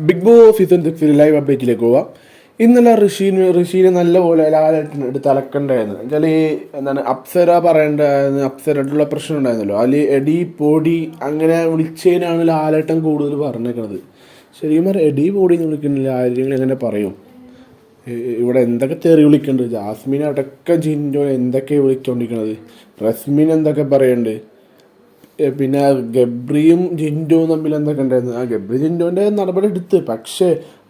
Big boss season 6 live അപ്ഡേറ്റിലേക്ക് പോവാം. ഇന്നലെ ഋഷീനെ നല്ലപോലെ ലാലേട്ടൻ എടുത്ത് അലക്കണ്ടായിരുന്നു. എന്നുവെച്ചാൽ ഈ എന്താണ് അപ്സര പറയേണ്ടായിരുന്നു, അപ്സരയായിട്ടുള്ള പ്രശ്നം ഉണ്ടായിരുന്നല്ലോ, അതിൽ എടി പൊടി അങ്ങനെ വിളിച്ചതിനാണ് ലാലേട്ടൻ കൂടുതൽ പറഞ്ഞേക്കുന്നത്. ശരിക്കും പറഞ്ഞാൽ എടി പൊടി എന്ന് വിളിക്കുന്നില്ല, ആരെങ്കിലും എങ്ങനെ പറയും? ഇവിടെ എന്തൊക്കെ തെറി വിളിക്കുന്നുണ്ട്, ജാസ്മിൻ അടക്കം ജിൻഡോ എന്തൊക്കെയാണ് വിളിച്ചുകൊണ്ടിരിക്കുന്നത്, റസ്മിൻ എന്തൊക്കെ പറയുന്നുണ്ട്, പിന്നെ ഗബ്രിയും ജിൻഡോയും തമ്മിൽ എന്തൊക്കെ ഉണ്ടായിരുന്നു. ഗബ്രി ജിൻഡോൻ്റെ നടപടി എടുത്ത്, പക്ഷേ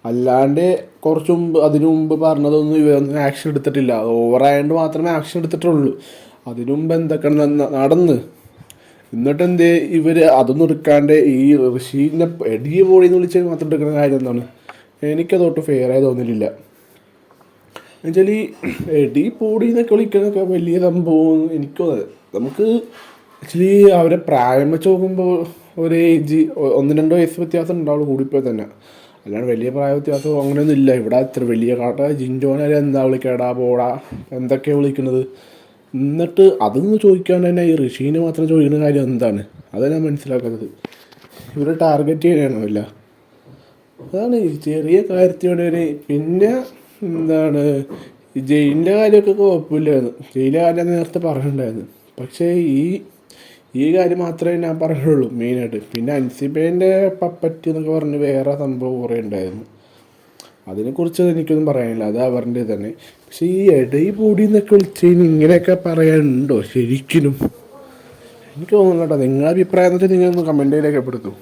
അല്ലാണ്ട് കുറച്ച് മുമ്പ് അതിനു മുമ്പ് പറഞ്ഞതൊന്നും ഇവരൊന്നും ആക്ഷൻ എടുത്തിട്ടില്ല. ഓവറായതുകൊണ്ട് മാത്രമേ ആക്ഷൻ എടുത്തിട്ടുള്ളൂ. അതിനു മുമ്പ് എന്തൊക്കെ നടന്ന്, എന്നിട്ട് എന്തേ ഇവർ അതൊന്നും എടുക്കാണ്ട് ഈ ഋഷീനെ എടിയ പോളിന്ന് വിളിച്ച് മാത്രം എടുക്കുന്ന കാര്യം എന്താണ്? എനിക്കതൊട്ട് ഫെയറായി തോന്നിയില്ല. എന്നുവെച്ചാൽ ഈ എടി പൊടി എന്നൊക്കെ വിളിക്കുന്നതൊക്കെ വലിയ സംഭവം എനിക്ക് തോന്നുന്നത്. നമുക്ക് ആക്ച്വലി അവരെ പ്രായം വെച്ച് നോക്കുമ്പോൾ ഒരു ഏജ് 1-2 വയസ്സ് വ്യത്യാസം ഉണ്ടാവുള്ളൂ കൂടിപ്പോയി തന്നെ, അല്ലാണ്ട് വലിയ പ്രായ വ്യത്യാസം അങ്ങനെയൊന്നും ഇല്ല. ഇവിടെ അത്ര വലിയ കാട്ട ജിൻഡോനെ എന്താ വിളിക്കടാ പോടാ എന്തൊക്കെയാണ് വിളിക്കുന്നത്. എന്നിട്ട് അതൊന്നും ചോദിക്കാണ്ട് തന്നെ ഈ ഋഷീനെ മാത്രം ചോദിക്കുന്ന കാര്യം എന്താണ്? അതാണ് ഞാൻ മനസ്സിലാക്കുന്നത്. ഇവരെ ടാർഗറ്റ് ചെയ്യാനാണല്ല, അതാണ് ചെറിയ കാര്യത്തിനോട് ഒരു. പിന്നെ എന്താണ് ഈ ജയിലിൻ്റെ കാര്യമൊക്കെ കുഴപ്പമില്ലായിരുന്നു, ജയിലിലെ കാര്യം നേരത്തെ പറഞ്ഞിട്ടുണ്ടായിരുന്നു. പക്ഷേ ഈ കാര്യം മാത്രമേ ഞാൻ പറഞ്ഞുള്ളൂ മെയിനായിട്ട്. പിന്നെ അൻസിബേൻ്റെ പപ്പറ്റ് എന്നൊക്കെ പറഞ്ഞ് വേറെ സംഭവം കുറേ ഉണ്ടായിരുന്നു, അതിനെക്കുറിച്ച് എനിക്കൊന്നും പറയാനില്ല, അത് അവരുടെ തന്നെ. പക്ഷേ ഈ ഇടയി പൊടി എന്നൊക്കെ വിളിച്ച് കഴിഞ്ഞാൽ ഇങ്ങനെയൊക്കെ പറയാനുണ്ടോ ശരിക്കും? എനിക്ക് തോന്നുന്നു കേട്ടോ. നിങ്ങളുടെ അഭിപ്രായം എന്ന് വെച്ചാൽ നിങ്ങളൊന്ന് കമൻറ്റിൽ രേഖപ്പെടുത്തൂ.